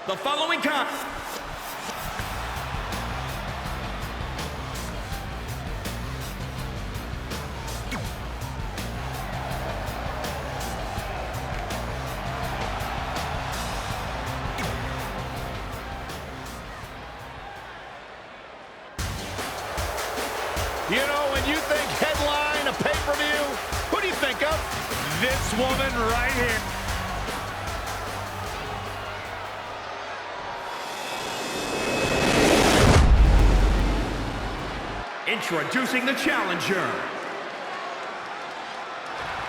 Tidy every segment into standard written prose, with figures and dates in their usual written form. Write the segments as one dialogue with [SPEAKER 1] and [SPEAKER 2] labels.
[SPEAKER 1] The following con...
[SPEAKER 2] You know, when you think headline, a pay-per-view, who do you think of? This woman right here.
[SPEAKER 1] Introducing the challenger.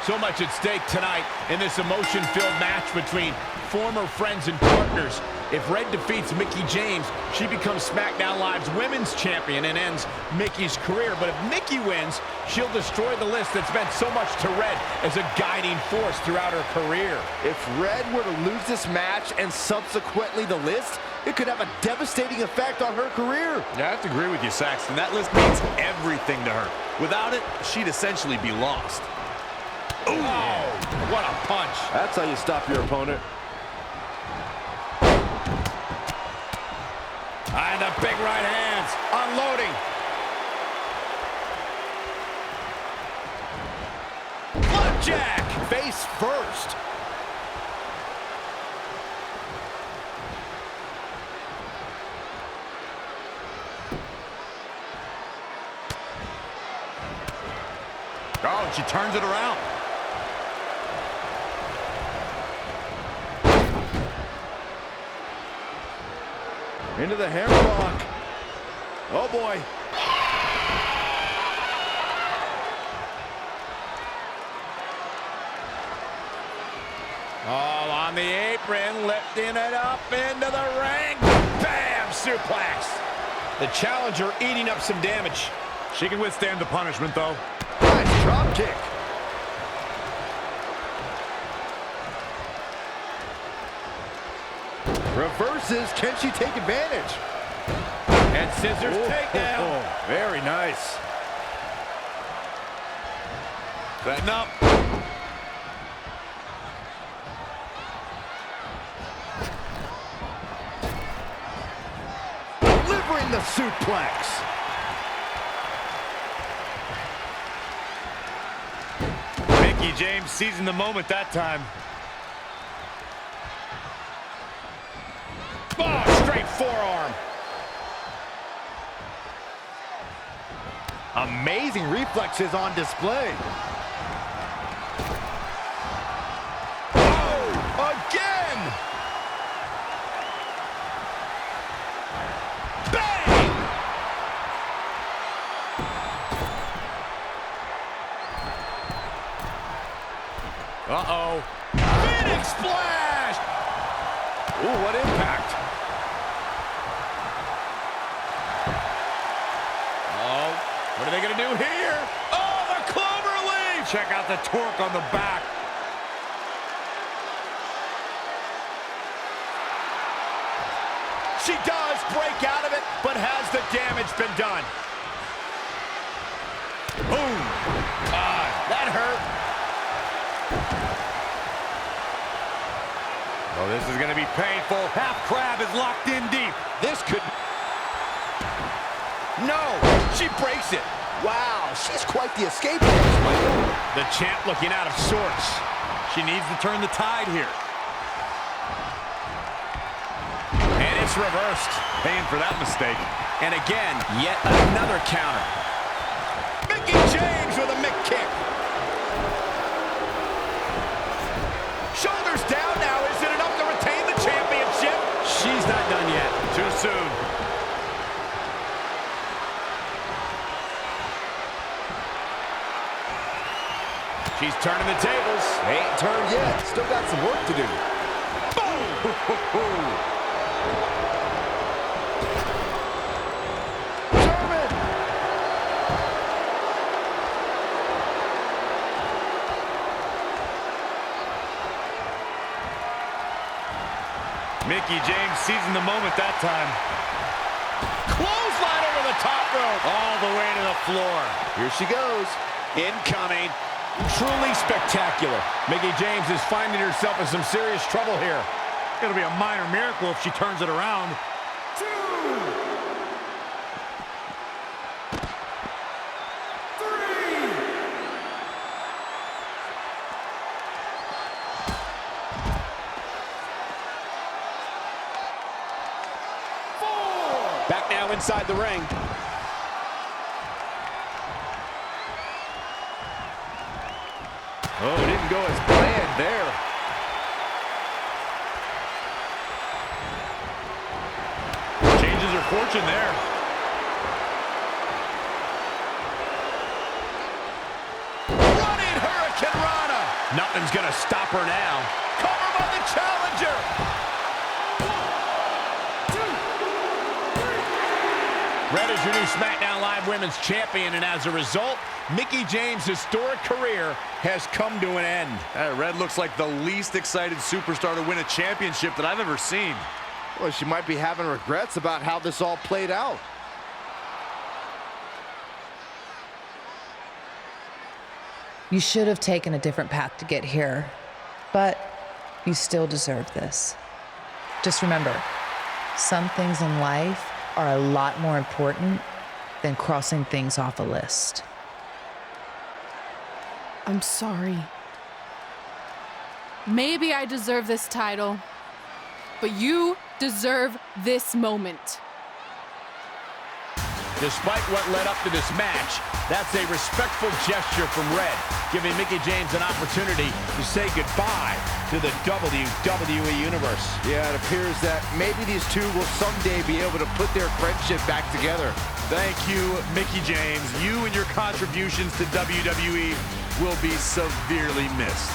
[SPEAKER 2] So much at stake tonight in this emotion-filled match between former friends and partners. If Red defeats Mickie James, she becomes SmackDown Live's women's champion and ends Mickie's career. But if Mickie wins, she'll destroy the list that's meant so much to Red as a guiding force throughout her career.
[SPEAKER 3] If Red were to lose this match and subsequently the list, it could have a devastating effect on her career.
[SPEAKER 4] Yeah, I have to agree with you, Saxton. That list means everything to her. Without it, she'd essentially be lost.
[SPEAKER 2] Ooh, what a punch.
[SPEAKER 3] That's how you stop your opponent.
[SPEAKER 2] And the big right hands, unloading. Flapjack,
[SPEAKER 3] face first.
[SPEAKER 4] Oh, and she turns it around.
[SPEAKER 3] Into the hammerlock. Oh, boy.
[SPEAKER 2] Oh, on the apron, lifting it up into the ring. Bam, suplex. The challenger eating up some damage.
[SPEAKER 4] She can withstand the punishment, though.
[SPEAKER 3] Nice drop kick. Reverses. Can she take advantage?
[SPEAKER 2] And scissors takedown.
[SPEAKER 3] Oh, very nice.
[SPEAKER 4] Setting up.
[SPEAKER 3] Delivering the suplex.
[SPEAKER 4] Mickie James seizing the moment that time.
[SPEAKER 2] Oh, straight forearm.
[SPEAKER 3] Amazing reflexes on display.
[SPEAKER 2] Oh, again. Bang!
[SPEAKER 4] Uh-oh.
[SPEAKER 2] Phoenix splash!
[SPEAKER 3] Ooh, what impact.
[SPEAKER 2] What are they going to do here? Oh, the clover leaf!
[SPEAKER 4] Check out the torque on the back.
[SPEAKER 2] She does break out of it, but has the damage been done? Boom! That hurt.
[SPEAKER 4] Oh, this is going to be painful. Half crab is locked in deep.
[SPEAKER 2] This could... No! She breaks it.
[SPEAKER 3] Wow, she's quite the escape artist, Michael.
[SPEAKER 2] The champ looking out of sorts.
[SPEAKER 4] She needs to turn the tide here.
[SPEAKER 2] And it's reversed.
[SPEAKER 4] Paying for that mistake.
[SPEAKER 2] And again, yet another counter. Mickie James with a Mick kick. Shoulders down now. Is it enough to retain the championship? She's not done yet.
[SPEAKER 4] Too soon.
[SPEAKER 2] She's turning the tables.
[SPEAKER 3] Ain't turned yet. Still got some work to do.
[SPEAKER 2] Boom!
[SPEAKER 3] German!
[SPEAKER 4] Mickie James seizing the moment that time.
[SPEAKER 2] Clothesline over the top rope.
[SPEAKER 4] All the way to the floor.
[SPEAKER 3] Here she goes.
[SPEAKER 2] Incoming. Truly spectacular. Mickie James is finding herself in some serious trouble here.
[SPEAKER 5] It'll be a minor miracle if she turns it around.
[SPEAKER 1] 2, 3.
[SPEAKER 2] Back now inside the ring.
[SPEAKER 3] Oh, didn't go as planned there.
[SPEAKER 4] Changes her fortune there.
[SPEAKER 2] Running Hurricane Rana. Nothing's going to stop her now. Cover by the challenger.
[SPEAKER 1] 1, 2, 3.
[SPEAKER 2] Red is your new SmackDown Live Women's Champion, and as a result, Mickie James' historic career has come to an end.
[SPEAKER 4] Red looks like the least excited superstar to win a championship that I've ever seen.
[SPEAKER 3] Well, she might be having regrets about how this all played out.
[SPEAKER 6] You should have taken a different path to get here, but you still deserve this. Just remember, some things in life are a lot more important than crossing things off a list.
[SPEAKER 7] I'm sorry. Maybe I deserve this title, but you deserve this moment.
[SPEAKER 2] Despite what led up to this match, that's a respectful gesture from Red, giving Mickie James an opportunity to say goodbye to the WWE Universe.
[SPEAKER 3] Yeah, it appears that maybe these two will someday be able to put their friendship back together.
[SPEAKER 4] Thank you, Mickie James. You and your contributions to WWE will be severely missed.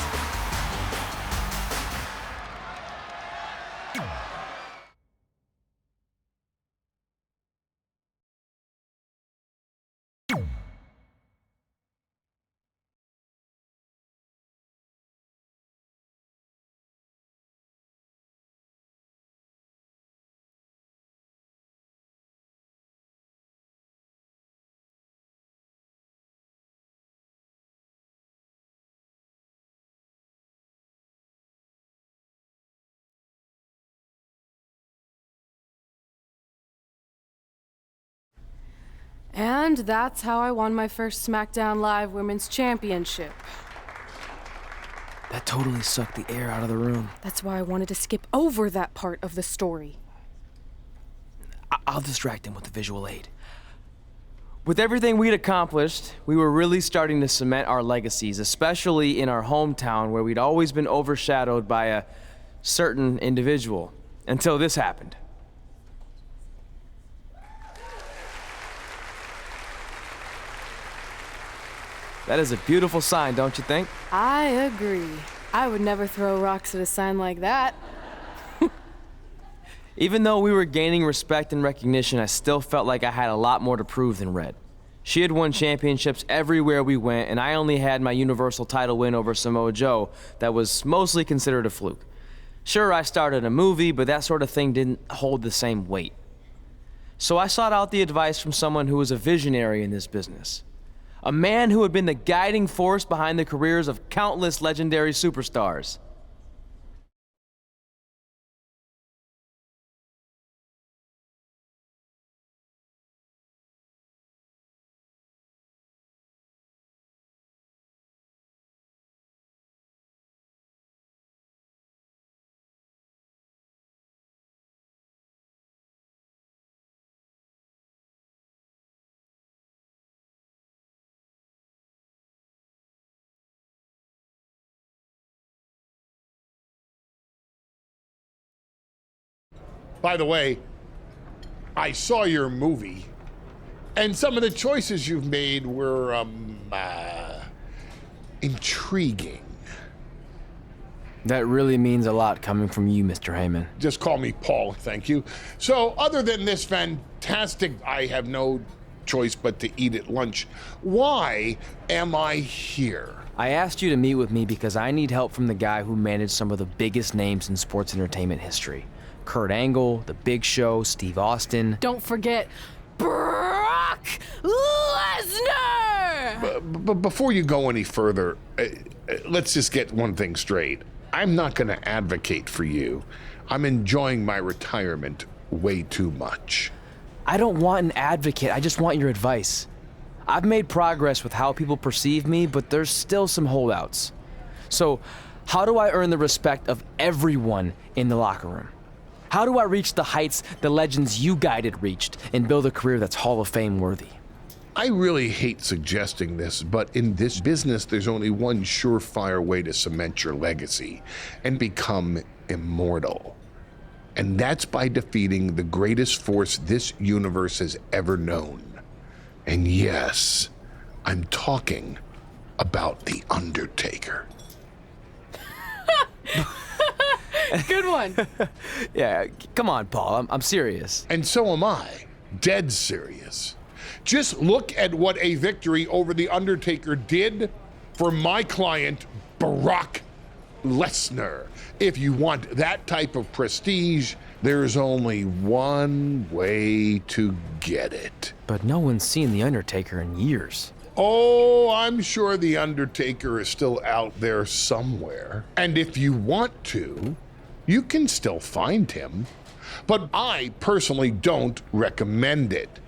[SPEAKER 7] And that's how I won my first SmackDown Live Women's Championship.
[SPEAKER 8] That totally sucked the air out of the room.
[SPEAKER 7] That's why I wanted to skip over that part of the story.
[SPEAKER 8] I'll distract him with the visual aid. With everything we'd accomplished, we were really starting to cement our legacies, especially in our hometown where we'd always been overshadowed by a certain individual, until this happened. That is a beautiful sign, don't you think?
[SPEAKER 7] I agree. I would never throw rocks at a sign like that.
[SPEAKER 8] Even though we were gaining respect and recognition, I still felt like I had a lot more to prove than Red. She had won championships everywhere we went, and I only had my Universal title win over Samoa Joe that was mostly considered a fluke. Sure, I started a movie, but that sort of thing didn't hold the same weight. So I sought out the advice from someone who was a visionary in this business. A man who had been the guiding force behind the careers of countless legendary superstars.
[SPEAKER 9] By the way, I saw your movie, and some of the choices you've made were, intriguing.
[SPEAKER 8] That really means a lot coming from you, Mr. Heyman.
[SPEAKER 9] Just call me Paul, thank you. So, other than this fantastic, I have no choice but to eat at lunch, why am I here?
[SPEAKER 8] I asked you to meet with me because I need help from the guy who managed some of the biggest names in sports entertainment history. Kurt Angle, The Big Show, Steve Austin.
[SPEAKER 7] Don't forget Brock Lesnar!
[SPEAKER 9] But before you go any further, let's just get one thing straight. I'm not going to advocate for you. I'm enjoying my retirement way too much.
[SPEAKER 8] I don't want an advocate, I just want your advice. I've made progress with how people perceive me, but there's still some holdouts. So, how do I earn the respect of everyone in the locker room? How do I reach the heights the legends you guided reached and build a career that's Hall of Fame worthy?
[SPEAKER 9] I really hate suggesting this, but in this business, there's only one surefire way to cement your legacy and become immortal. And that's by defeating the greatest force this universe has ever known. And yes, I'm talking about the Undertaker.
[SPEAKER 7] Good one.
[SPEAKER 8] Yeah, come on, Paul, I'm serious.
[SPEAKER 9] And so am I, dead serious. Just look at what a victory over the Undertaker did for my client, Brock Lesnar. If you want that type of prestige, there's only one way to get it.
[SPEAKER 8] But no one's seen The Undertaker in years.
[SPEAKER 9] Oh, I'm sure the Undertaker is still out there somewhere. And if you want to, you can still find him. But I personally don't recommend it.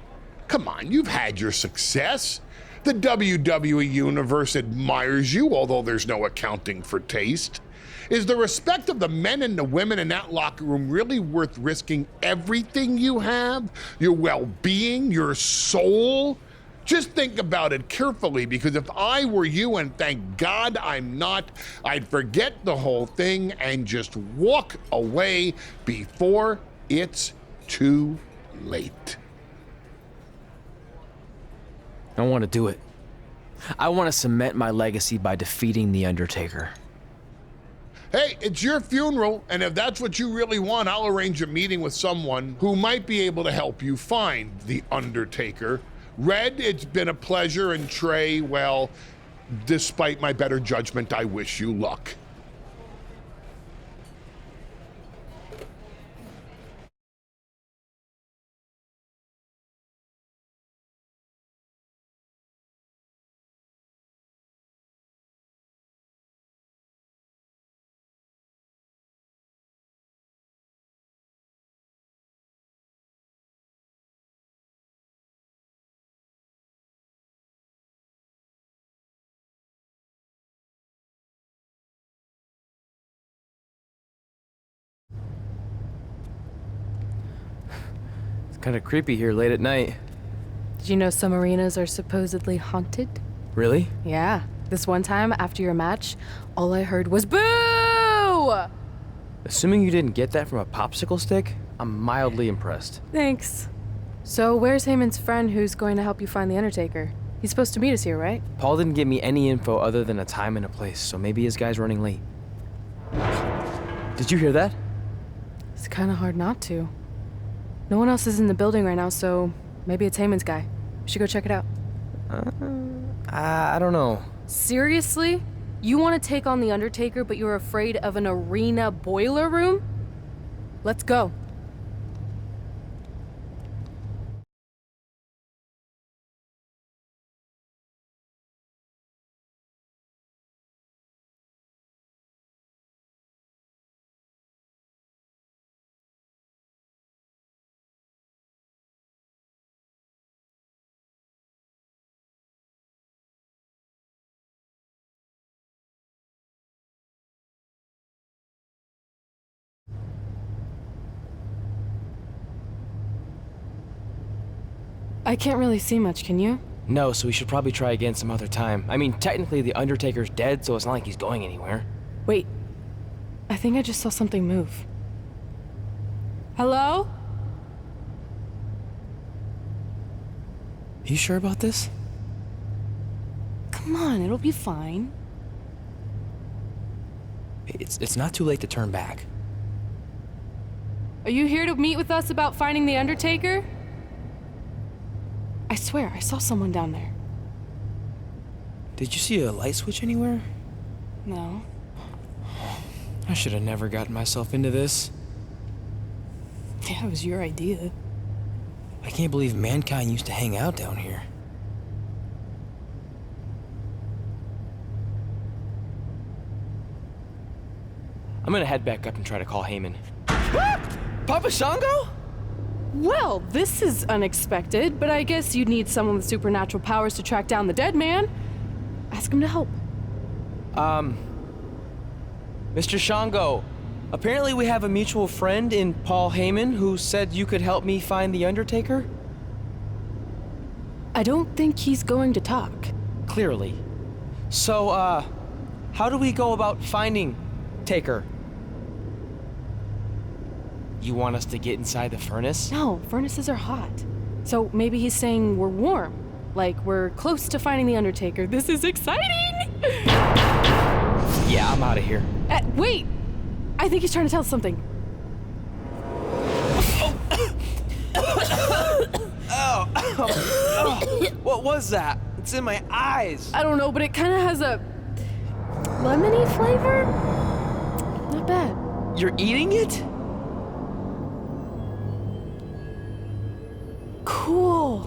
[SPEAKER 9] Come on, you've had your success. The WWE Universe admires you, although there's no accounting for taste. Is the respect of the men and the women in that locker room really worth risking everything you have? Your well-being, your soul? Just think about it carefully, because if I were you, and thank God I'm not, I'd forget the whole thing and just walk away before it's too late.
[SPEAKER 8] I want to do it. I want to cement my legacy by defeating The Undertaker.
[SPEAKER 9] Hey, it's your funeral, and if that's what you really want, I'll arrange a meeting with someone who might be able to help you find The Undertaker. Red, it's been a pleasure, and Trey, well, despite my better judgment, I wish you luck.
[SPEAKER 8] Kind of creepy here late at night.
[SPEAKER 7] Did you know some arenas are supposedly haunted?
[SPEAKER 8] Really?
[SPEAKER 7] Yeah. This one time, after your match, all I heard was boo!
[SPEAKER 8] Assuming you didn't get that from a popsicle stick, I'm mildly impressed.
[SPEAKER 7] Thanks. So where's Heyman's friend who's going to help you find The Undertaker? He's supposed to meet us here, right?
[SPEAKER 8] Paul didn't give me any info other than a time and a place, so maybe his guy's running late. Did you hear that?
[SPEAKER 7] It's kind of hard not to. No one else is in the building right now, so maybe it's Heyman's guy. We should go check it out.
[SPEAKER 8] I don't know.
[SPEAKER 7] Seriously? You want to take on The Undertaker, but you're afraid of an arena boiler room? Let's go. I can't really see much, can you?
[SPEAKER 8] No, so we should probably try again some other time. I mean, technically The Undertaker's dead, so it's not like he's going anywhere.
[SPEAKER 7] Wait. I think I just saw something move. Hello?
[SPEAKER 8] You sure about this?
[SPEAKER 7] Come on, it'll be fine.
[SPEAKER 8] It's not too late to turn back.
[SPEAKER 7] Are you here to meet with us about finding The Undertaker? I swear, I saw someone down there.
[SPEAKER 8] Did you see a light switch anywhere?
[SPEAKER 7] No.
[SPEAKER 8] I should have never gotten myself into this.
[SPEAKER 7] Yeah, it was your idea.
[SPEAKER 8] I can't believe mankind used to hang out down here. I'm gonna head back up and try to call Heyman. Papa Shango?
[SPEAKER 7] Well, this is unexpected, but I guess you'd need someone with supernatural powers to track down the dead man. Ask him to help.
[SPEAKER 8] Mr. Shango, apparently we have a mutual friend in Paul Heyman who said you could help me find the Undertaker?
[SPEAKER 7] I don't think he's going to talk.
[SPEAKER 8] Clearly. So, how do we go about finding Taker? You want us to get inside the furnace?
[SPEAKER 7] No, furnaces are hot. So maybe he's saying we're warm. Like we're close to finding the Undertaker. This is exciting!
[SPEAKER 8] Yeah, I'm out of here.
[SPEAKER 7] Wait! I think he's trying to tell us something.
[SPEAKER 8] What was that? It's in my eyes.
[SPEAKER 7] I don't know, but it kind of has a lemony flavor? Not bad.
[SPEAKER 8] You're eating it?
[SPEAKER 7] Cool.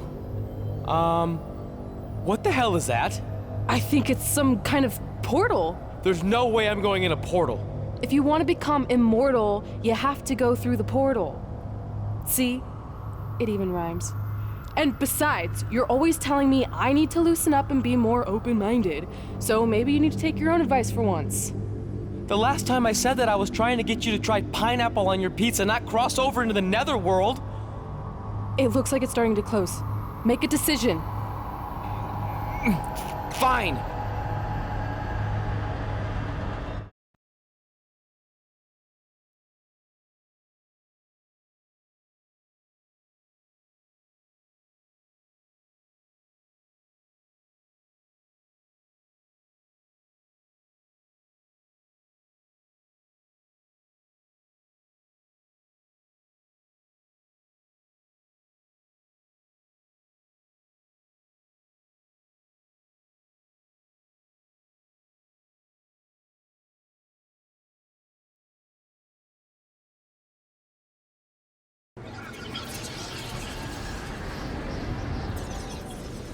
[SPEAKER 8] What the hell is that?
[SPEAKER 7] I think it's some kind of portal.
[SPEAKER 8] There's no way I'm going in a portal.
[SPEAKER 7] If you want to become immortal, you have to go through the portal. See? It even rhymes. And besides, you're always telling me I need to loosen up and be more open-minded. So maybe you need to take your own advice for once.
[SPEAKER 8] The last time I said that, I was trying to get you to try pineapple on your pizza, not cross over into the netherworld.
[SPEAKER 7] It looks like it's starting to close. Make a decision.
[SPEAKER 8] Fine.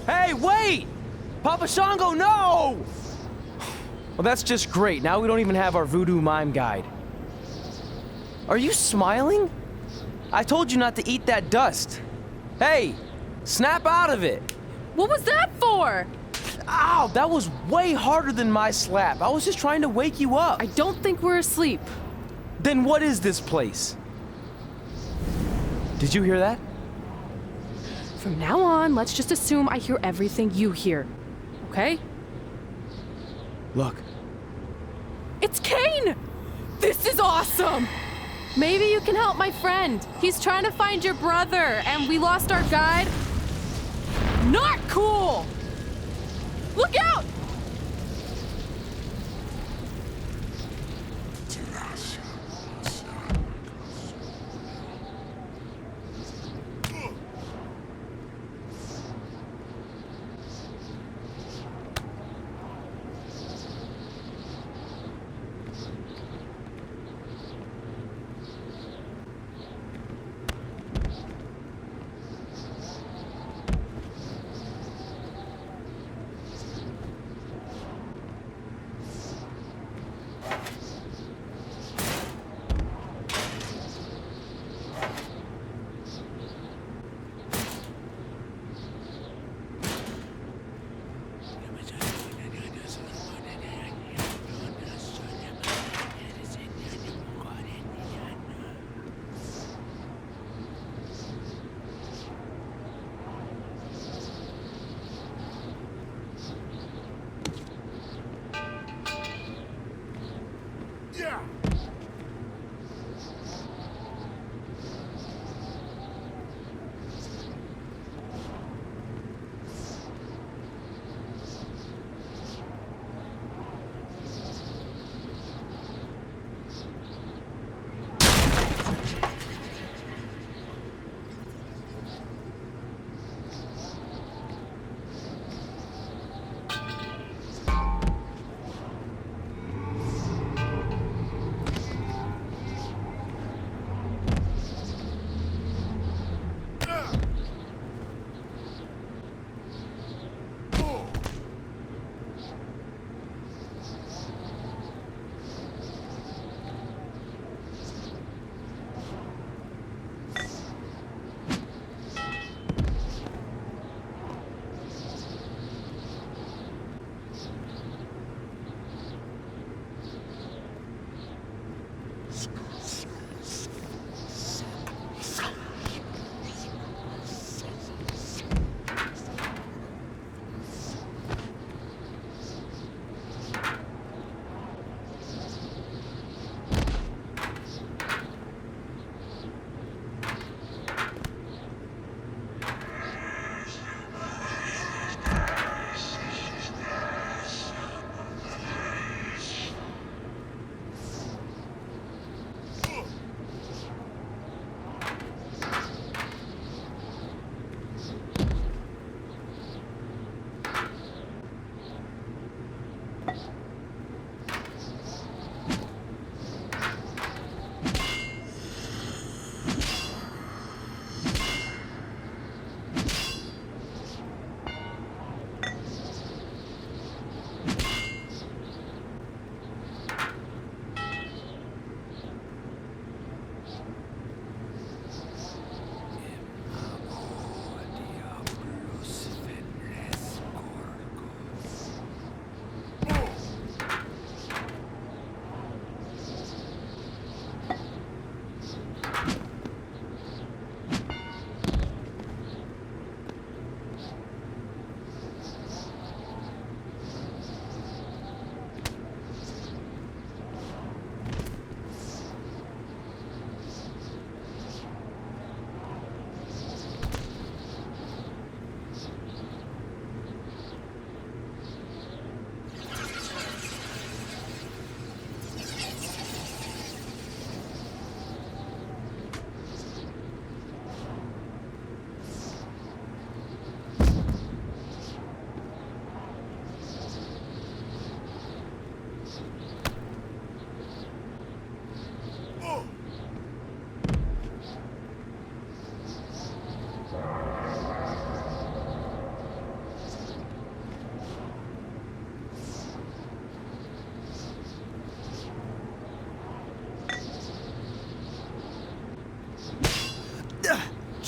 [SPEAKER 8] Hey, wait! Papa Shango, no! Well, that's just great. Now we don't even have our voodoo mime guide. Are you smiling? I told you not to eat that dust. Hey, snap out of it.
[SPEAKER 7] What was that for?
[SPEAKER 8] Ow, that was way harder than my slap. I was just trying to wake you up.
[SPEAKER 7] I don't think we're asleep.
[SPEAKER 8] Then what is this place? Did you hear that?
[SPEAKER 7] From now on, let's just assume I hear everything you hear. Okay?
[SPEAKER 8] Look.
[SPEAKER 7] It's Kane! This is awesome! Maybe you can help my friend. He's trying to find your brother, and we lost our guide. Not cool! Look out!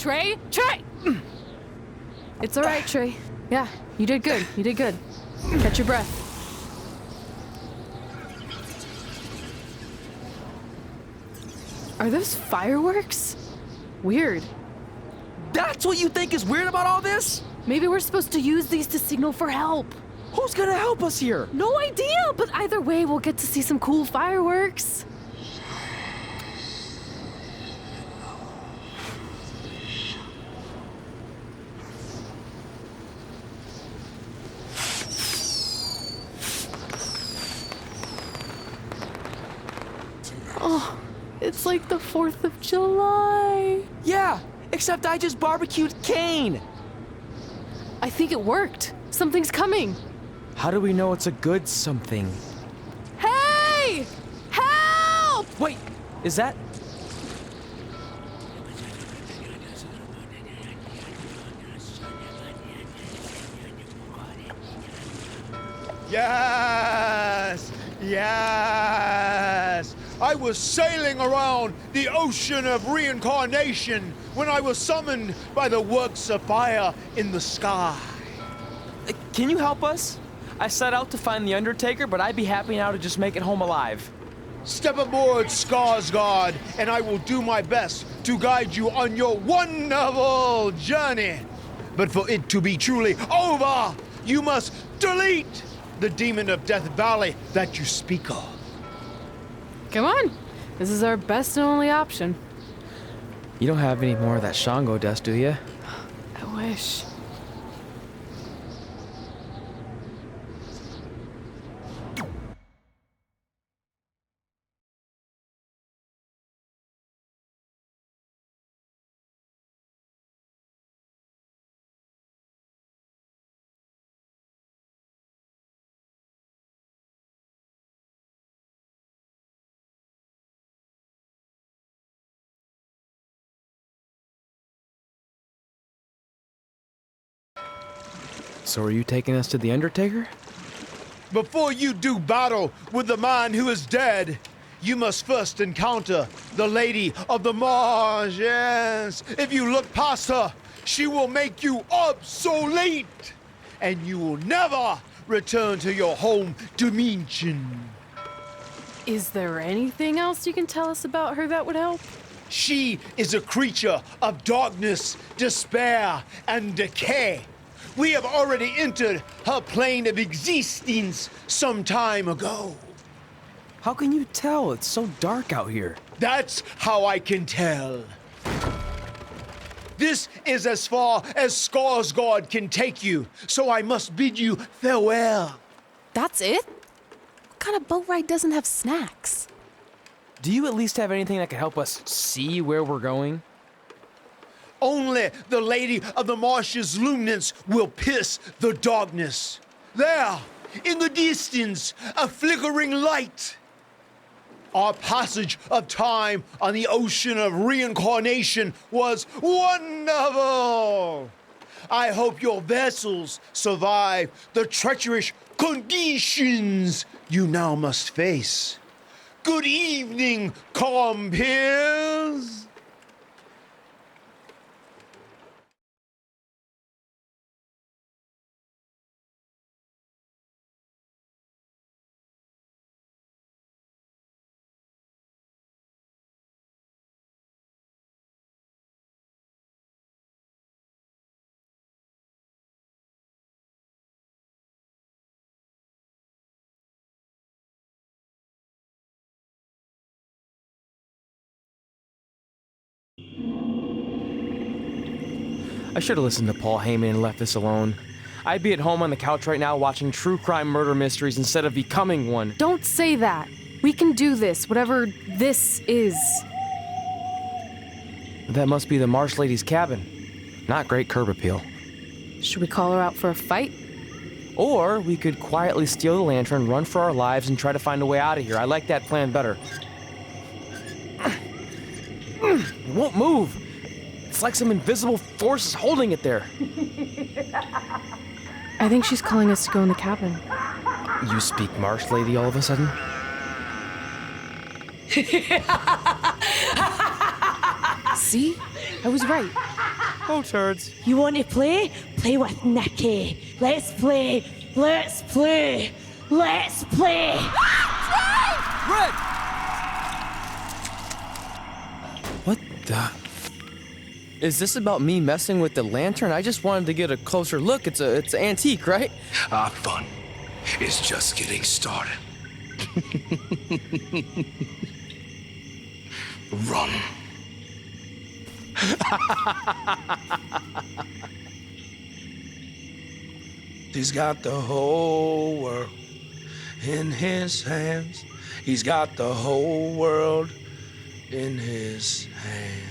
[SPEAKER 7] Trey! Trey! It's all right, Trey. Yeah, you did good. You did good. Catch your breath. Are those fireworks? Weird.
[SPEAKER 8] That's what you think is weird about all this?
[SPEAKER 7] Maybe we're supposed to use these to signal for help.
[SPEAKER 8] Who's gonna help us here?
[SPEAKER 7] No idea, but either way, we'll get to see some cool fireworks. Oh, it's like the 4th of July.
[SPEAKER 8] Yeah, except I just barbecued Kane.
[SPEAKER 7] I think it worked. Something's coming.
[SPEAKER 8] How do we know it's a good something?
[SPEAKER 7] Hey! Help!
[SPEAKER 8] Wait, is that?
[SPEAKER 5] Yes! Yes! I was sailing around the ocean of reincarnation when I was summoned by the works of fire in the sky.
[SPEAKER 8] Can you help us? I set out to find the Undertaker, but I'd be happy now to just make it home alive.
[SPEAKER 5] Step aboard, Skarsgard, and I will do my best to guide you on your wonderful journey. But for it to be truly over, you must delete the demon of Death Valley that you speak of.
[SPEAKER 7] Come on. This is our best and only option.
[SPEAKER 8] You don't have any more of that Shango dust, do you?
[SPEAKER 7] I wish.
[SPEAKER 8] So are you taking us to the Undertaker?
[SPEAKER 5] Before you do battle with the man who is dead, you must first encounter the Lady of the Marshes. If you look past her, she will make you obsolete, and you will never return to your home dimension.
[SPEAKER 7] Is there anything else you can tell us about her that would help?
[SPEAKER 5] She is a creature of darkness, despair, and decay. We have already entered her plane of existence some time ago.
[SPEAKER 8] How can you tell? It's so dark out here.
[SPEAKER 5] That's how I can tell. This is as far as Skarsgard can take you, so I must bid you farewell.
[SPEAKER 7] That's it? What kind of boat ride doesn't have snacks?
[SPEAKER 8] Do you at least have anything that can help us see where we're going?
[SPEAKER 5] Only the Lady of the Marshes' luminance will pierce the darkness. There, in the distance, a flickering light. Our passage of time on the ocean of reincarnation was wonderful. I hope your vessels survive the treacherous conditions you now must face. Good evening, compeers.
[SPEAKER 8] I should have listened to Paul Heyman and left this alone. I'd be at home on the couch right now watching true crime murder mysteries instead of becoming one.
[SPEAKER 7] Don't say that. We can do this, whatever this is.
[SPEAKER 8] That must be the Marsh Lady's cabin. Not great curb appeal.
[SPEAKER 7] Should we call her out for a fight?
[SPEAKER 8] Or we could quietly steal the lantern, run for our lives, and try to find a way out of here. I like that plan better. It won't move. It's like some invisible force is holding it there.
[SPEAKER 7] I think she's calling us to go in the cabin.
[SPEAKER 8] You speak Marsh Lady all of a sudden?
[SPEAKER 7] See? I was right.
[SPEAKER 8] Oh, turds.
[SPEAKER 10] You want to play? Play with Nikki. Let's play. Let's play. Let's play.
[SPEAKER 8] Red! What the? Is this about me messing with the lantern? I just wanted to get a closer look. It's an antique, right?
[SPEAKER 1] Our fun is just getting started. Run.
[SPEAKER 5] He's got the whole world in his hands. He's got the whole world in his hands.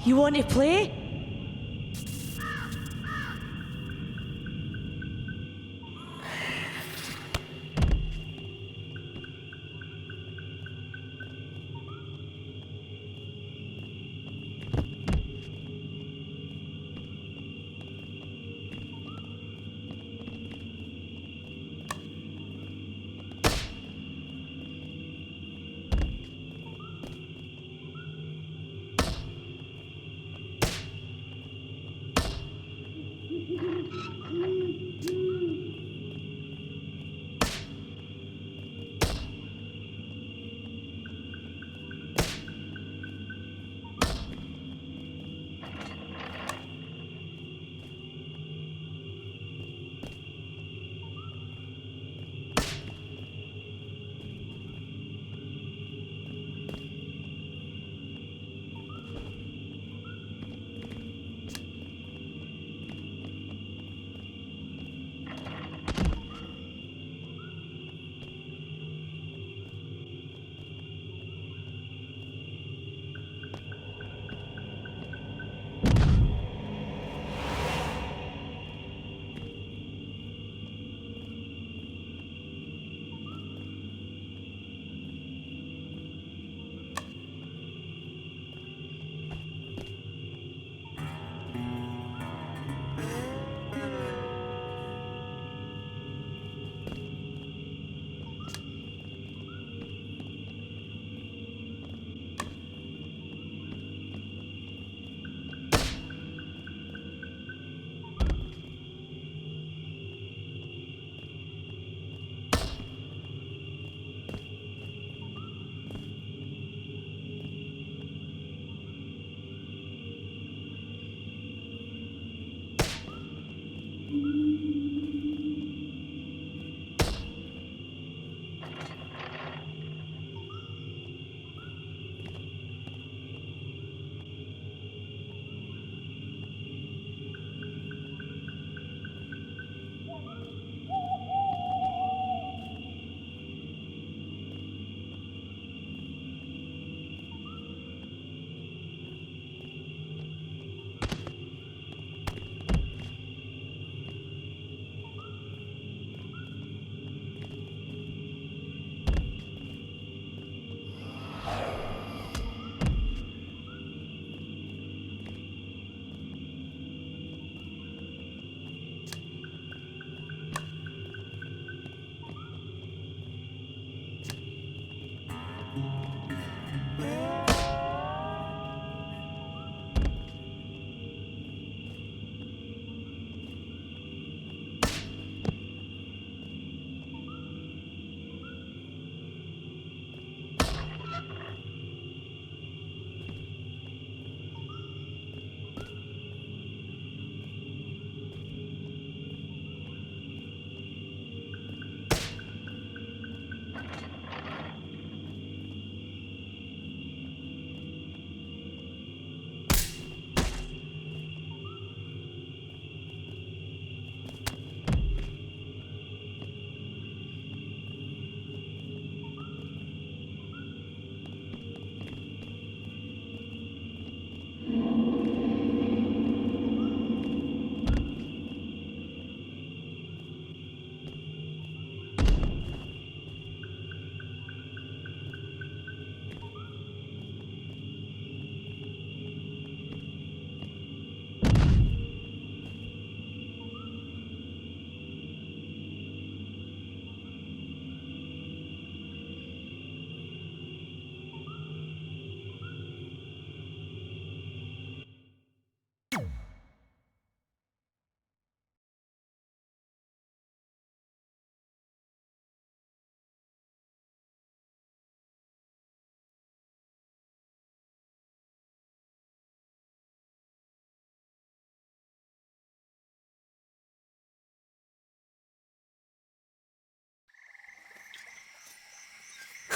[SPEAKER 10] You want to play?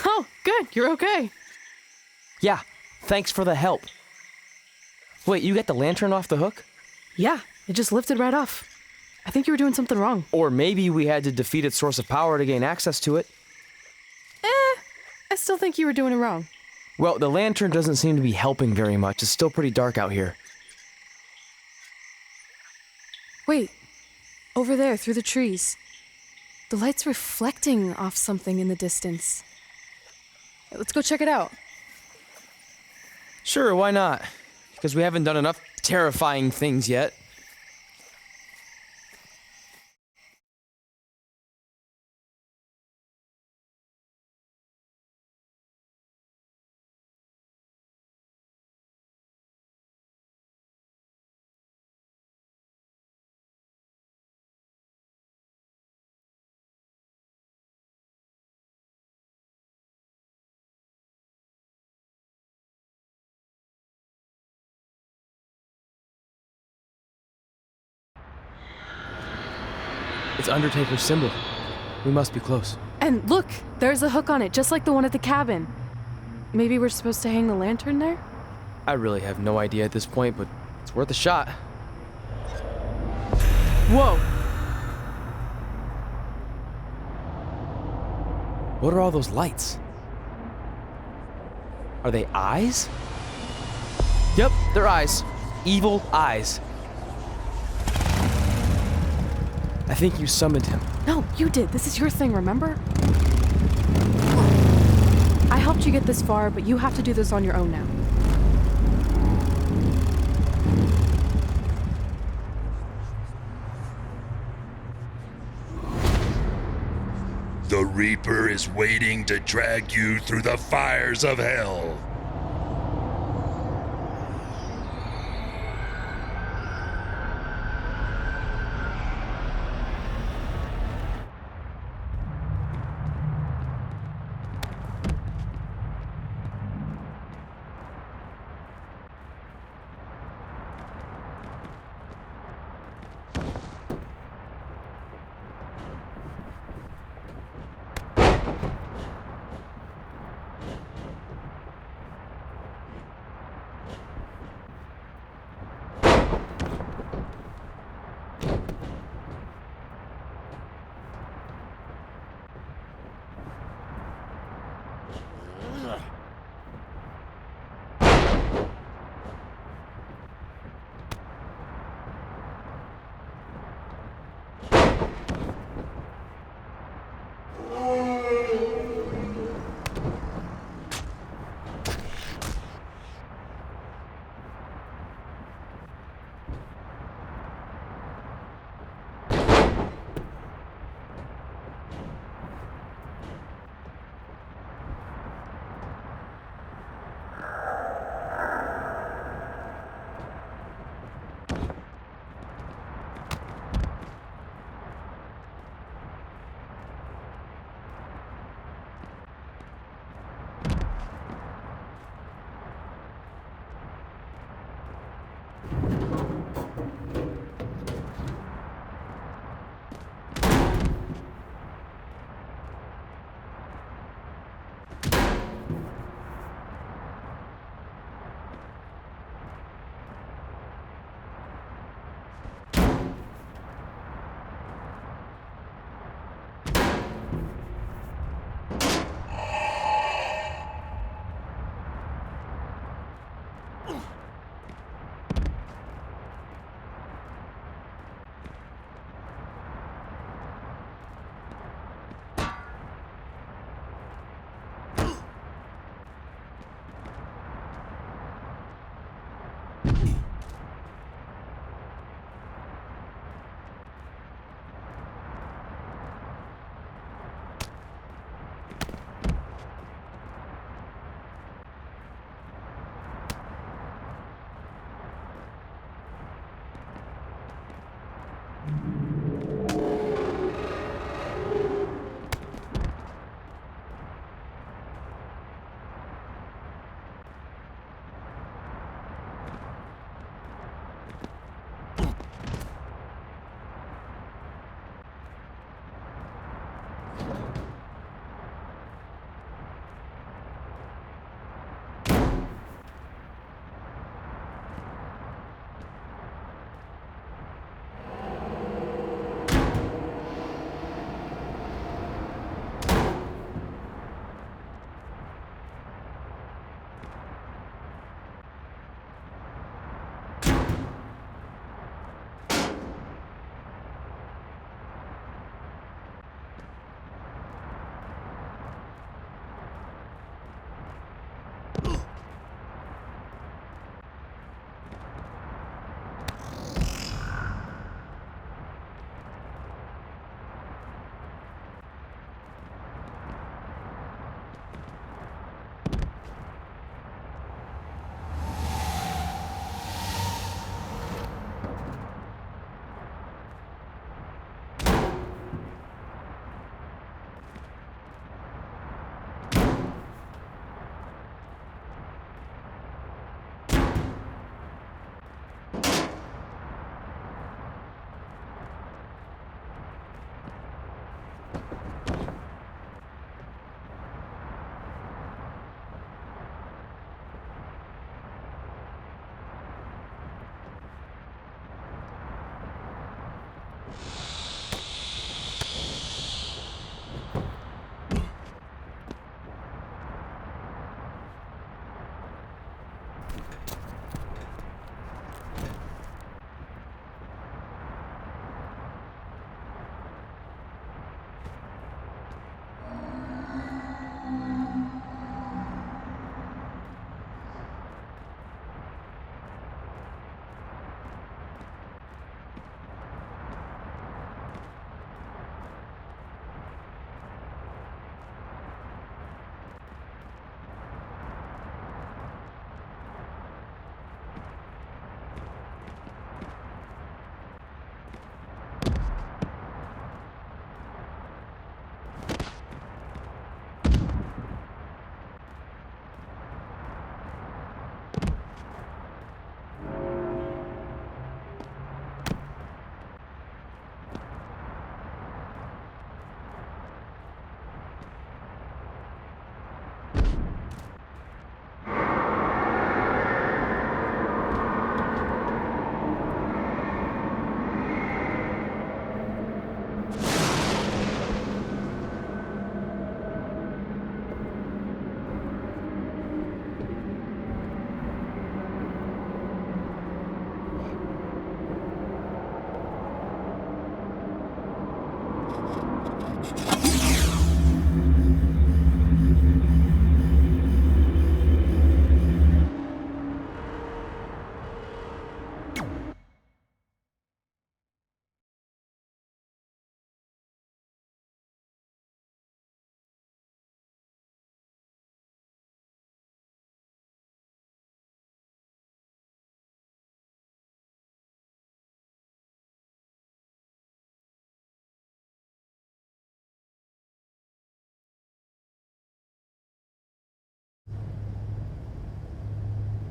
[SPEAKER 7] Oh, good. You're okay.
[SPEAKER 8] Yeah, thanks for the help. Wait, you got the lantern off the hook?
[SPEAKER 7] Yeah, it just lifted right off. I think you were doing something wrong.
[SPEAKER 8] Or maybe we had to defeat its source of power to gain access to it.
[SPEAKER 7] I still think you were doing it wrong.
[SPEAKER 8] Well, the lantern doesn't seem to be helping very much. It's still pretty dark out here.
[SPEAKER 7] Wait, over there, through the trees. The light's reflecting off something in the distance. Let's go check it out.
[SPEAKER 8] Sure, why not? Because we haven't done enough terrifying things yet. It's Undertaker's symbol. We must be close.
[SPEAKER 7] And look, there's a hook on it, just like the one at the cabin. Maybe we're supposed to hang the lantern there?
[SPEAKER 8] I really have no idea at this point, but it's worth a shot.
[SPEAKER 7] Whoa!
[SPEAKER 8] What are all those lights? Are they eyes? Yep, they're eyes. Evil eyes. I think you summoned him.
[SPEAKER 7] No, you did. This is your thing, remember? I helped you get this far, but you have to do this on your own now.
[SPEAKER 1] The Reaper is waiting to drag you through the fires of hell.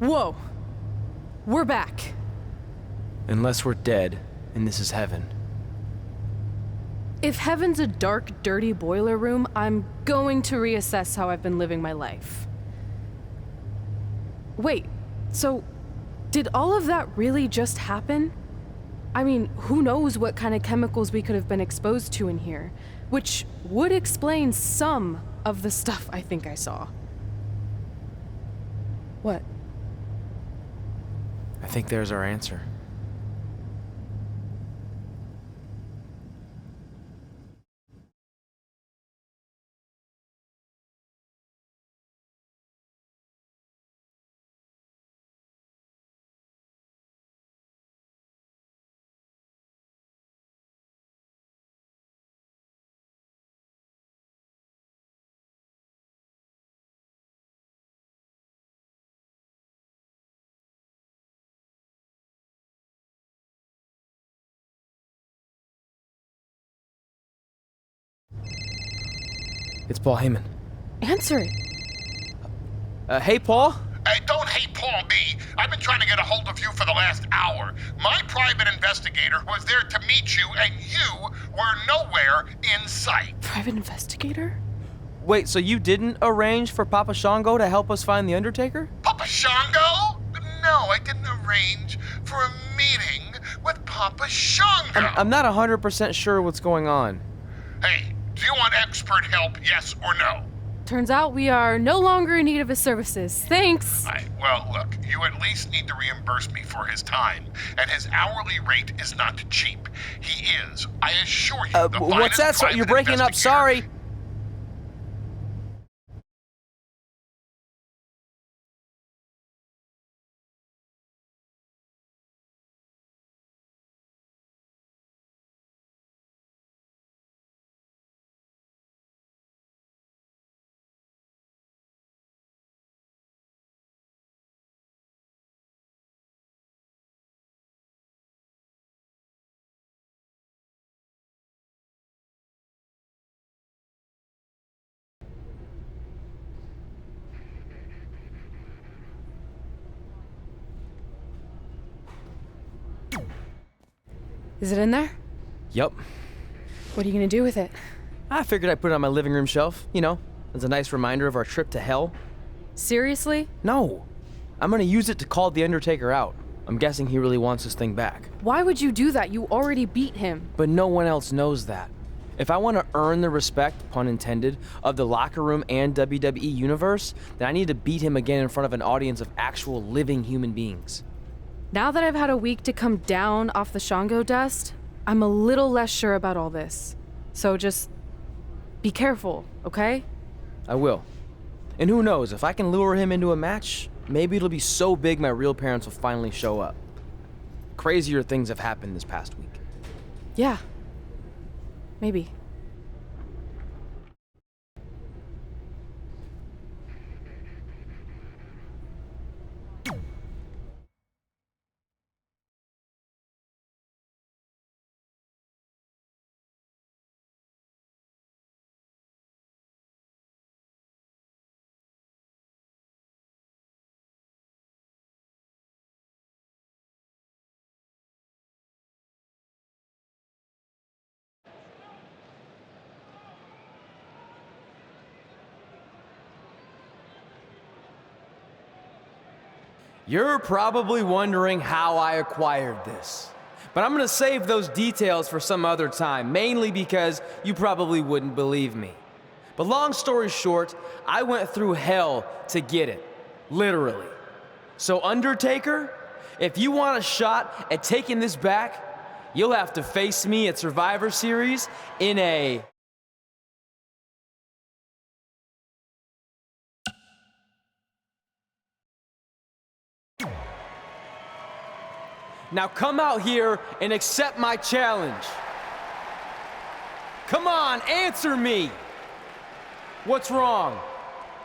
[SPEAKER 7] Whoa. We're back.
[SPEAKER 8] Unless we're dead, and this is heaven.
[SPEAKER 7] If heaven's a dark, dirty boiler room, I'm going to reassess how I've been living my life. Wait, so did all of that really just happen? I mean, who knows what kind of chemicals we could have been exposed to in here, which would explain some of the stuff I think I saw. What?
[SPEAKER 8] I think there's our answer. It's Paul Heyman.
[SPEAKER 7] Answer it.
[SPEAKER 8] Hey, Paul?
[SPEAKER 9] Hey, don't hate Paul me. I've been trying to get a hold of you for the last hour. My private investigator was there to meet you, and you were nowhere in sight.
[SPEAKER 7] Private investigator?
[SPEAKER 8] Wait, so you didn't arrange for Papa Shango to help us find the Undertaker?
[SPEAKER 9] Papa Shango? No, I didn't arrange for a meeting with Papa Shango.
[SPEAKER 8] I'm not 100% sure what's going on.
[SPEAKER 9] Hey, do you want expert help, yes or no?
[SPEAKER 7] Turns out we are no longer in need of his services. Thanks.
[SPEAKER 9] Well, look, you at least need to reimburse me for his time, and his hourly rate is not cheap. He is, I assure you, the
[SPEAKER 8] what's that?
[SPEAKER 9] finest
[SPEAKER 8] You're breaking up,
[SPEAKER 9] private
[SPEAKER 8] sorry.
[SPEAKER 7] Is it in there?
[SPEAKER 8] Yup.
[SPEAKER 7] What are you gonna do with it?
[SPEAKER 8] I figured I'd put it on my living room shelf, you know, as a nice reminder of our trip to hell.
[SPEAKER 7] Seriously?
[SPEAKER 8] No. I'm gonna use it to call the Undertaker out. I'm guessing he really wants this thing back.
[SPEAKER 7] Why would you do that? You already beat him.
[SPEAKER 8] But no one else knows that. If I want to earn the respect, pun intended, of the locker room and WWE universe, then I need to beat him again in front of an audience of actual living human beings.
[SPEAKER 7] Now that I've had a week to come down off the Shango dust, I'm a little less sure about all this. So just be careful, okay?
[SPEAKER 8] I will. And who knows, if I can lure him into a match, maybe it'll be so big my real parents will finally show up. Crazier things have happened this past week.
[SPEAKER 7] Yeah. Maybe.
[SPEAKER 8] You're probably wondering how I acquired this. But I'm gonna save those details for some other time, mainly because you probably wouldn't believe me. But long story short, I went through hell to get it. Literally. So Undertaker, if you want a shot at taking this back, you'll have to face me at Survivor Series in a... Now come out here and accept my challenge. Come on, answer me. What's wrong?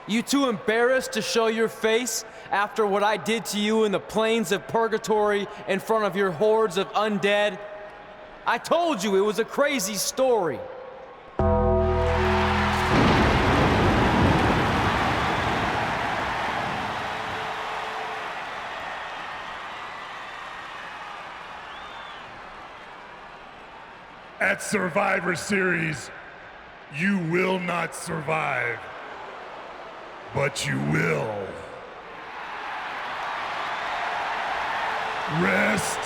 [SPEAKER 8] You too embarrassed to show your face after what I did to you in the plains of purgatory in front of your hordes of undead? I told you it was a crazy story.
[SPEAKER 1] At Survivor Series, you will not survive, but you will. Rest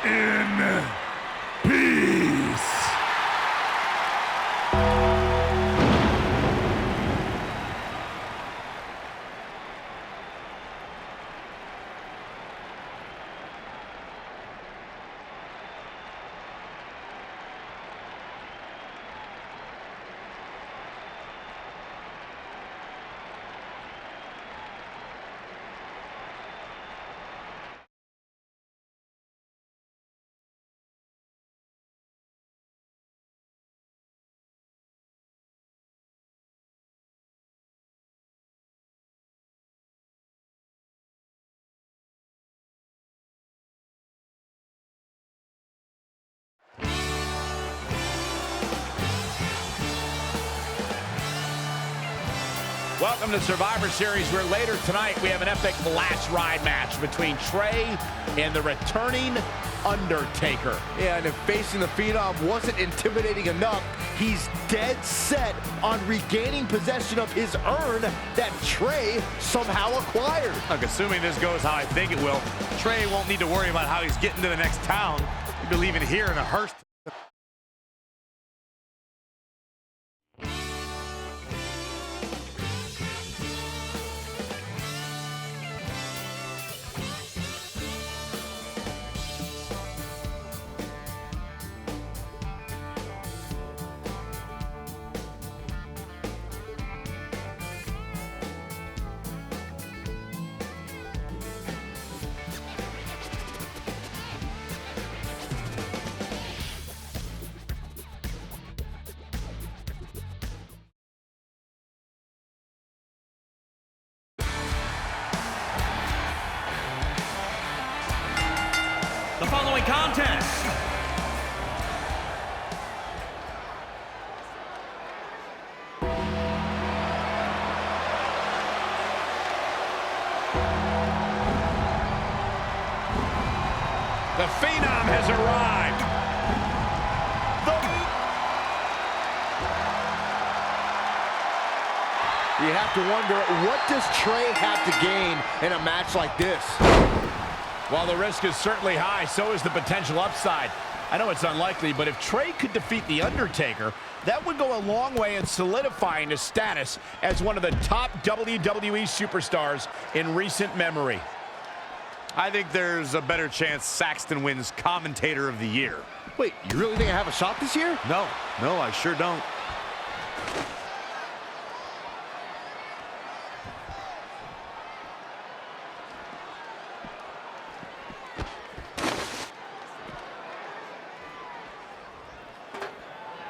[SPEAKER 1] in peace.
[SPEAKER 2] Welcome to Survivor Series, where later tonight we have an epic last ride match between Trey and the returning Undertaker.
[SPEAKER 3] Yeah, and if facing the Phenom wasn't intimidating enough, he's dead set on regaining possession of his urn that Trey somehow acquired.
[SPEAKER 4] Look, assuming this goes how I think it will, Trey won't need to worry about how he's getting to the next town. He'll be leaving here in a hearse.
[SPEAKER 11] The following contest
[SPEAKER 2] The Phenom has arrived.
[SPEAKER 3] You have to wonder, what does Trey have to gain in a match like this?
[SPEAKER 2] While the risk is certainly high, so is the potential upside. I know it's unlikely, but if Trey could defeat The Undertaker, that would go a long way in solidifying his status as one of the top WWE superstars in recent memory.
[SPEAKER 4] I think there's a better chance Saxton wins Commentator of the Year.
[SPEAKER 3] Wait, you really think I have a shot this year?
[SPEAKER 4] No, I sure don't.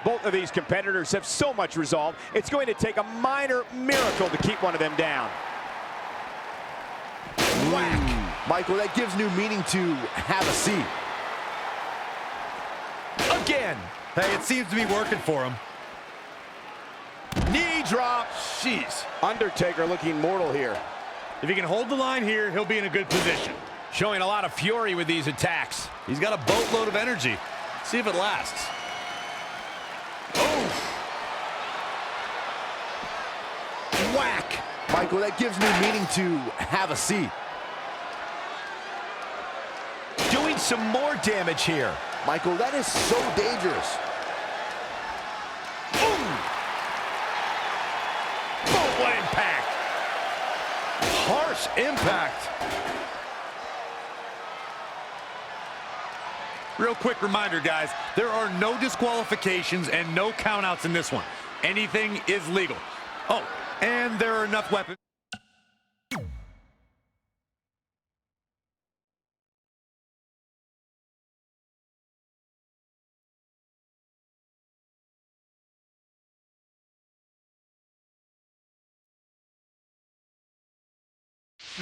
[SPEAKER 2] Both of these competitors have so much resolve, it's going to take a minor miracle to keep one of them down. Whack!
[SPEAKER 3] Michael, that gives new meaning to have a seat.
[SPEAKER 2] Again!
[SPEAKER 4] Hey, it seems to be working for him.
[SPEAKER 2] Knee drop! Jeez. Undertaker looking mortal here.
[SPEAKER 4] If he can hold the line here, he'll be in a good position.
[SPEAKER 2] Showing a lot of fury with these attacks.
[SPEAKER 4] He's got a boatload of energy. See if it lasts.
[SPEAKER 2] Whack!
[SPEAKER 3] Michael, that gives new meaning to have a seat.
[SPEAKER 2] Doing some more damage here.
[SPEAKER 3] Michael, that is so dangerous.
[SPEAKER 2] What impact!
[SPEAKER 3] Harsh impact.
[SPEAKER 4] Real quick reminder, guys, there are no disqualifications and no countouts in this one. Anything is legal. Oh, and there are enough weapons.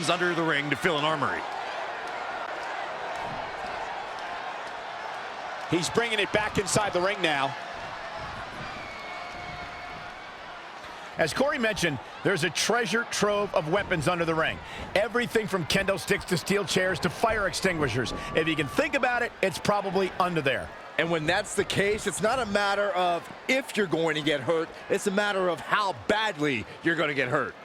[SPEAKER 4] Under the ring to fill an armory.
[SPEAKER 2] He's bringing it back inside the ring now. As Corey mentioned, there's a treasure trove of weapons under the ring. Everything from kendo sticks to steel chairs to fire extinguishers. If you can think about it, it's probably under there.
[SPEAKER 3] And when that's the case, it's not a matter of if you're going to get hurt, it's a matter of how badly you're going to get hurt.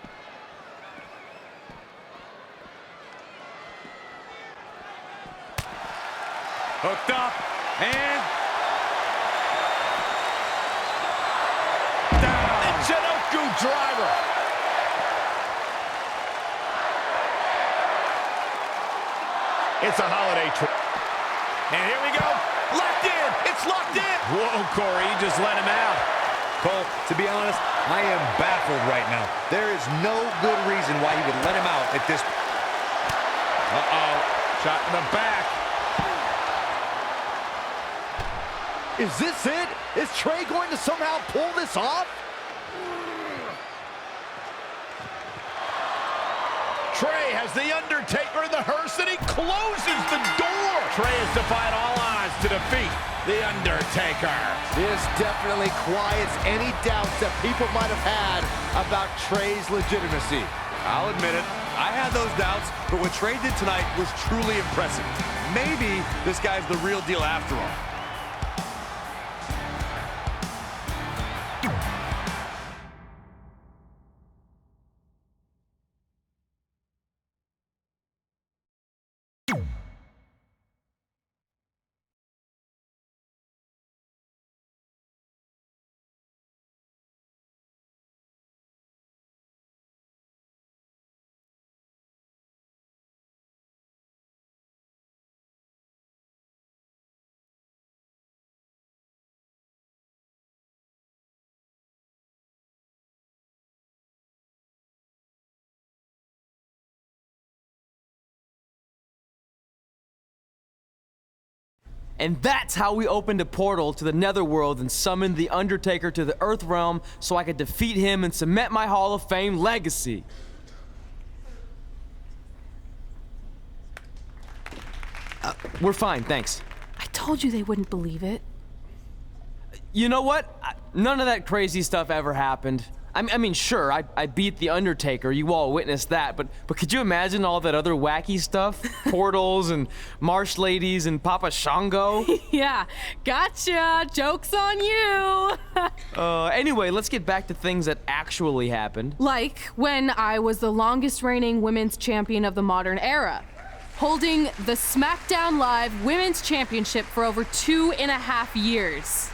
[SPEAKER 4] Hooked up, and down.
[SPEAKER 2] The Jinoku driver. It's a holiday trip. And here we go. Locked in. It's locked in. Whoa, Corey, you just let him out.
[SPEAKER 4] Cole, to be honest, I am baffled right now. There is no good reason why he would let him out at this.
[SPEAKER 2] Uh-oh. Shot in the back.
[SPEAKER 3] Is this it? Is Trey going to somehow pull this off?
[SPEAKER 2] Trey has the Undertaker in the hearse, and he closes the door. Trey has defied all odds to defeat the Undertaker.
[SPEAKER 3] This definitely quiets any doubts that people might have had about Trey's legitimacy.
[SPEAKER 4] I'll admit it, I had those doubts, but what Trey did tonight was truly impressive. Maybe this guy's the real deal after all.
[SPEAKER 8] And that's how we opened a portal to the netherworld and summoned the Undertaker to the Earth realm so I could defeat him and cement my Hall of Fame legacy. We're fine, thanks.
[SPEAKER 7] I told you they wouldn't believe it.
[SPEAKER 8] You know what? None of that crazy stuff ever happened. I mean, sure, I beat the Undertaker. You all witnessed that. But could you imagine all that other wacky stuff? Portals and marsh ladies and Papa Shango?
[SPEAKER 7] Yeah, gotcha. Joke's on you.
[SPEAKER 8] Anyway, let's get back to things that actually happened.
[SPEAKER 7] Like when I was the longest reigning women's champion of the modern era, holding the SmackDown Live Women's Championship for over 2.5 years.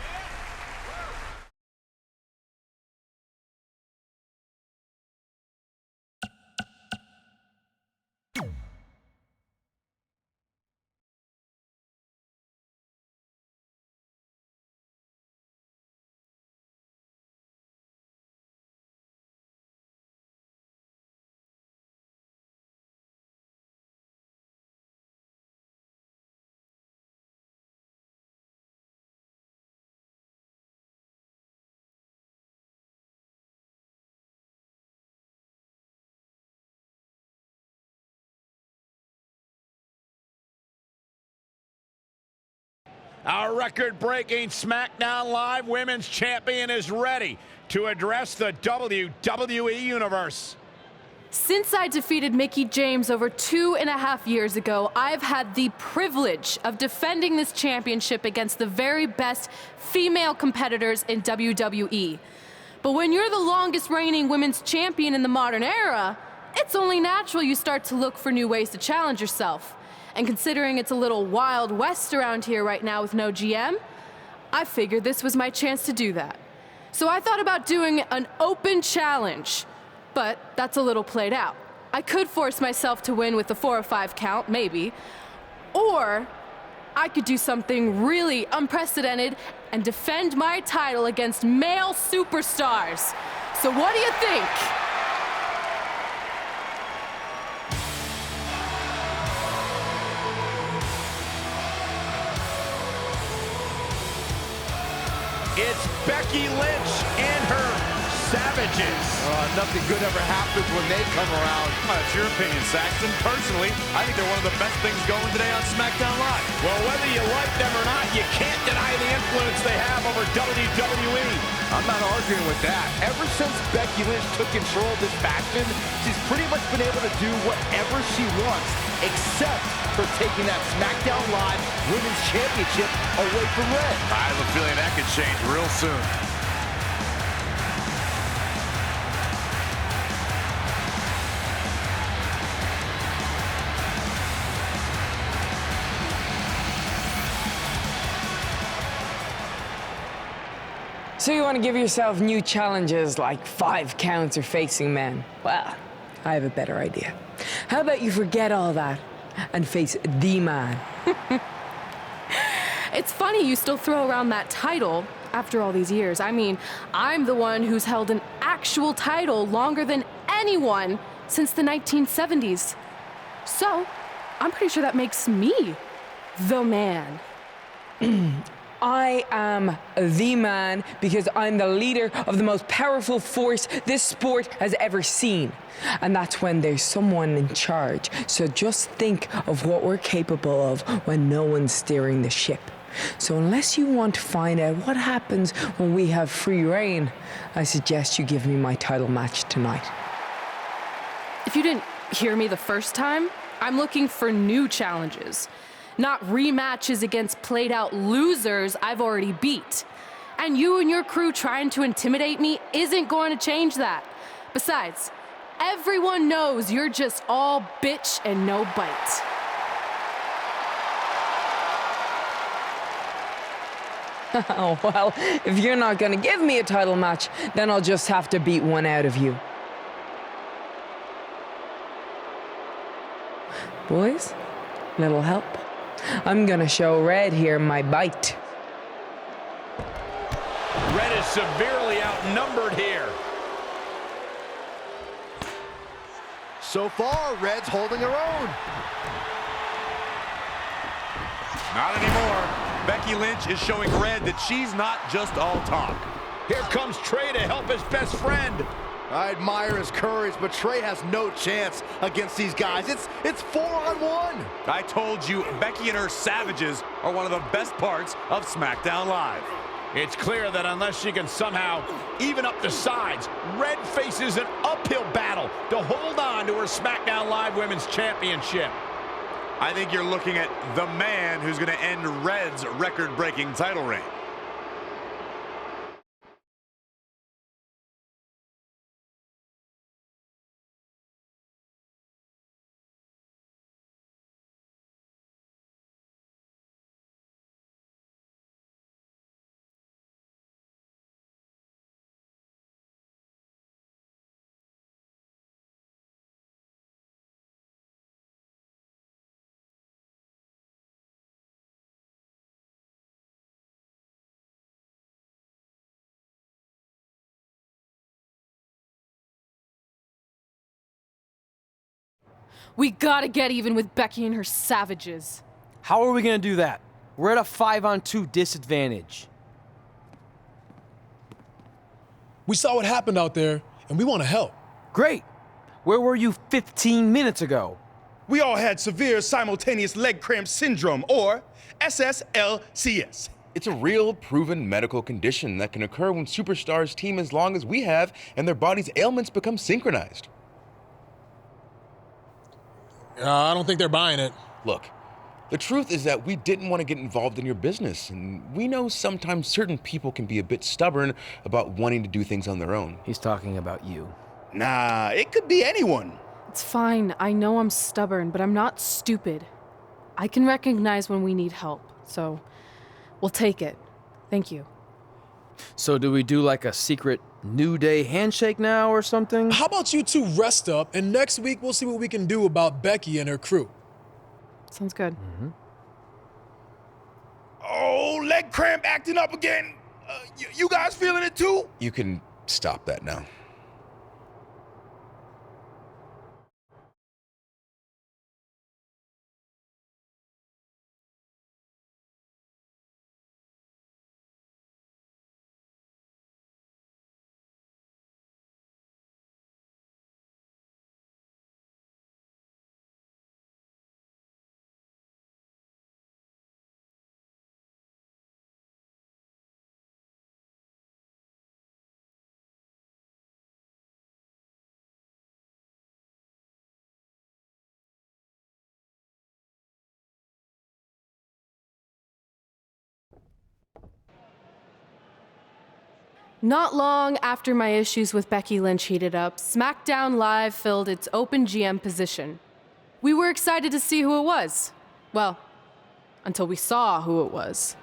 [SPEAKER 2] Our record-breaking SmackDown Live Women's Champion is ready to address the WWE Universe.
[SPEAKER 7] Since I defeated Mickie James over 2.5 years ago, I've had the privilege of defending this championship against the very best female competitors in WWE. But when you're the longest reigning women's champion in the modern era, it's only natural you start to look for new ways to challenge yourself. And considering it's a little Wild West around here right now with no GM, I figured this was my chance to do that. So I thought about doing an open challenge, but that's a little played out. I could force myself to win with the 4 or 5 count, maybe, or I could do something really unprecedented and defend my title against male superstars. So what do you think?
[SPEAKER 2] It's Becky Lynch and her Savage Savages.
[SPEAKER 3] Nothing good ever happens when they come around.
[SPEAKER 4] That's your opinion, Saxton. Personally, I think they're one of the best things going today on SmackDown Live.
[SPEAKER 2] Well, whether you like them or not, you can't deny the influence they have over WWE.
[SPEAKER 3] I'm not arguing with that. Ever since Becky Lynch took control of this faction, she's pretty much been able to do whatever she wants, except for taking that SmackDown Live Women's Championship away from Red.
[SPEAKER 4] I have a feeling that could change real soon.
[SPEAKER 12] So you want to give yourself new challenges like 5 counts or facing men? Well, I have a better idea. How about you forget all that and face the man?
[SPEAKER 7] It's funny you still throw around that title after all these years. I mean, I'm the one who's held an actual title longer than anyone since the 1970s. So, I'm pretty sure that makes me the man.
[SPEAKER 12] I am the man because I'm the leader of the most powerful force this sport has ever seen. And that's when there's someone in charge. So just think of what we're capable of when no one's steering the ship. So unless you want to find out what happens when we have free reign, I suggest you give me my title match tonight.
[SPEAKER 7] If you didn't hear me the first time, I'm looking for new challenges. Not rematches against played-out losers I've already beat. And you and your crew trying to intimidate me isn't going to change that. Besides, everyone knows you're just all bitch and no bite.
[SPEAKER 12] Oh, well, if you're not gonna give me a title match, then I'll just have to beat one out of you. Boys, little help? I'm gonna show Red here my bite.
[SPEAKER 2] Red is severely outnumbered here.
[SPEAKER 3] So far, Red's holding her own.
[SPEAKER 4] Not anymore. Becky Lynch is showing Red that she's not just all talk.
[SPEAKER 2] Here comes Trey to help his best friend.
[SPEAKER 3] I admire his courage, but Trey has no chance against these guys. It's 4-on-1.
[SPEAKER 4] I told you, Becky and her Savages are one of the best parts of SmackDown Live.
[SPEAKER 2] It's clear that unless she can somehow even up the sides, Red faces an uphill battle to hold on to her SmackDown Live Women's Championship.
[SPEAKER 4] I think you're looking at the man who's going to end Red's record-breaking title reign.
[SPEAKER 7] We gotta get even with Becky and her Savages.
[SPEAKER 8] How are we gonna do that? We're at a 5-on-2 disadvantage.
[SPEAKER 13] We saw what happened out there, and we want to help.
[SPEAKER 8] Great. Where were you 15 minutes ago?
[SPEAKER 5] We all had severe simultaneous leg cramp syndrome, or SSLCS.
[SPEAKER 14] It's a real, proven medical condition that can occur when superstars team as long as we have and their body's ailments become synchronized.
[SPEAKER 13] I don't think they're buying it.
[SPEAKER 14] Look, the truth is that we didn't want to get involved in your business, and we know sometimes certain people can be a bit stubborn about wanting to do things on their own.
[SPEAKER 8] He's talking about you.
[SPEAKER 5] Nah, it could be anyone.
[SPEAKER 7] It's fine. I know I'm stubborn, but I'm not stupid. I can recognize when we need help, so we'll take it. Thank you.
[SPEAKER 8] So do we do like a secret New Day handshake now or something?
[SPEAKER 13] How about you two rest up, and next week we'll see what we can do about Becky and her crew.
[SPEAKER 7] Sounds good.
[SPEAKER 8] Mm-hmm.
[SPEAKER 5] Oh, leg cramp acting up again. You guys feeling it too?
[SPEAKER 14] You can stop that now.
[SPEAKER 7] Not long after my issues with Becky Lynch heated up, SmackDown Live filled its open GM position. We were excited to see who it was. Well, until we saw who it was.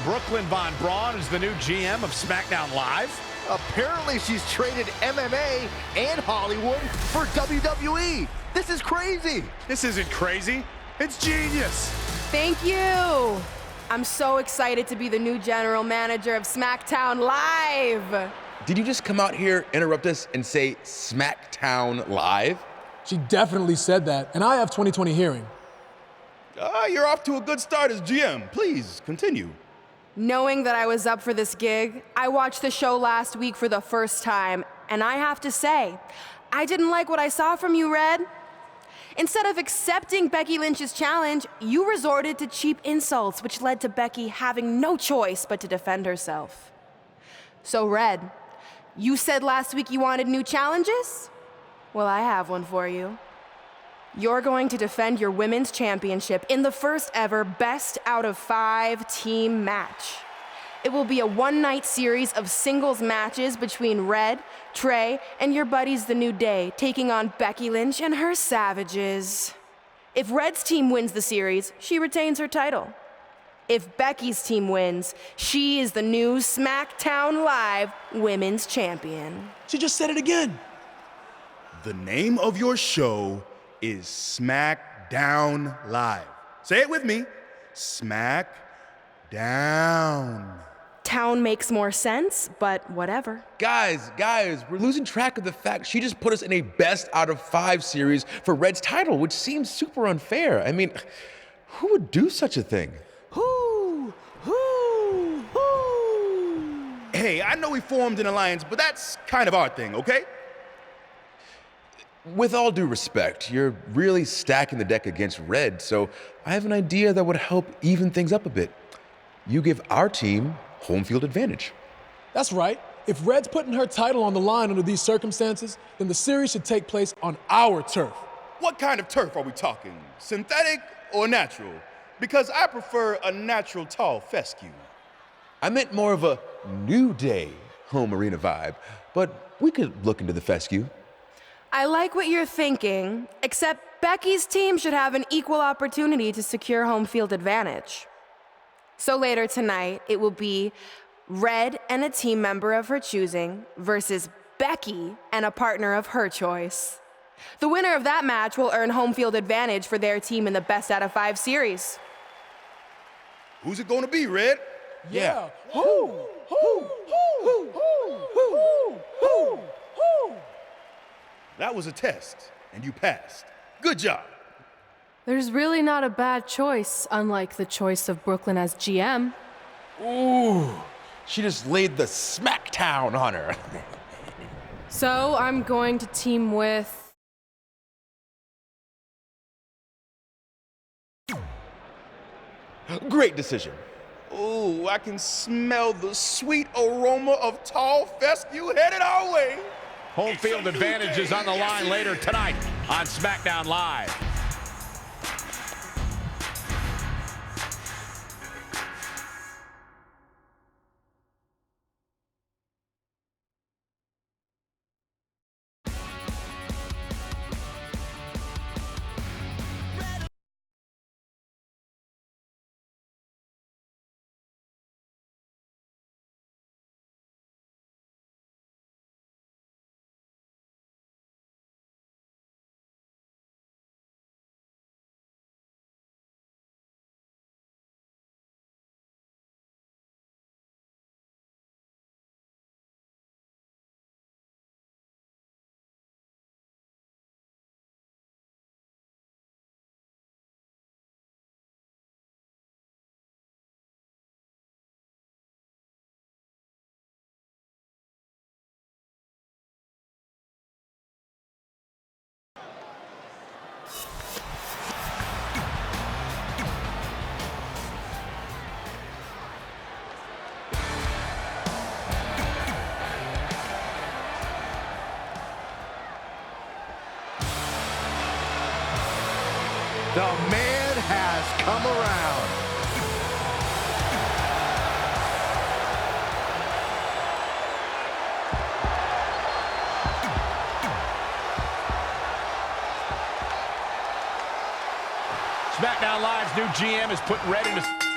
[SPEAKER 2] Brooklyn Von Braun is the new GM of SmackDown Live.
[SPEAKER 3] Apparently she's traded MMA and Hollywood for WWE. This is crazy.
[SPEAKER 2] This isn't crazy. It's genius.
[SPEAKER 15] Thank you. I'm so excited to be the new general manager of SmackDown Live.
[SPEAKER 14] Did you just come out here, interrupt us, and say SmackDown Live?
[SPEAKER 13] She definitely said that, and I have 20/20 hearing.
[SPEAKER 16] You're off to a good start as GM. Please, continue.
[SPEAKER 15] Knowing that I was up for this gig, I watched the show last week for the first time, and I have to say, I didn't like what I saw from you, Red. Instead of accepting Becky Lynch's challenge, you resorted to cheap insults, which led to Becky having no choice but to defend herself. So, Red, you said last week you wanted new challenges? Well, I have one for you. You're going to defend your women's championship in the first ever best out of 5 team match. It will be a one-night series of singles matches between Red, Trey, and your buddies The New Day, taking on Becky Lynch and her Savages. If Red's team wins the series, she retains her title. If Becky's team wins, she is the new SmackDown Live Women's Champion.
[SPEAKER 13] She just said it again.
[SPEAKER 16] The name of your show is SmackDown Live. Say it with me. SmackDown.
[SPEAKER 15] Town makes more sense, but whatever.
[SPEAKER 14] Guys, we're losing track of the fact she just put us in a best out of 5 series for Red's title, which seems super unfair. I mean, who would do such a thing?
[SPEAKER 16] Hey, I know we formed an alliance, but that's kind of our thing, okay?
[SPEAKER 14] With all due respect, you're really stacking the deck against Red, so I have an idea that would help even things up a bit. You give our team home field advantage.
[SPEAKER 13] That's right. If Red's putting her title on the line under these circumstances, then the series should take place on our turf.
[SPEAKER 16] What kind of turf are we talking? Synthetic or natural? Because I prefer a natural tall fescue.
[SPEAKER 14] I meant more of a New Day home arena vibe, but we could look into the fescue.
[SPEAKER 15] I like what you're thinking, except Becky's team should have an equal opportunity to secure home field advantage. So later tonight, it will be Red and a team member of her choosing versus Becky and a partner of her choice. The winner of that match will earn home field advantage for their team in the best out of 5 series.
[SPEAKER 16] Who's it gonna be, Red?
[SPEAKER 13] Yeah.
[SPEAKER 16] That was a test, and you passed. Good job.
[SPEAKER 7] There's really not a bad choice, unlike the choice of Brooklyn as GM.
[SPEAKER 14] Ooh, she just laid the smackdown on her.
[SPEAKER 7] So I'm going to team with...
[SPEAKER 14] Great decision.
[SPEAKER 16] Ooh, I can smell the sweet aroma of tall fescue headed our way.
[SPEAKER 2] Home field advantage is on the line later tonight on SmackDown Live.
[SPEAKER 4] come around.
[SPEAKER 2] SmackDown Live's new GM is putting Red into...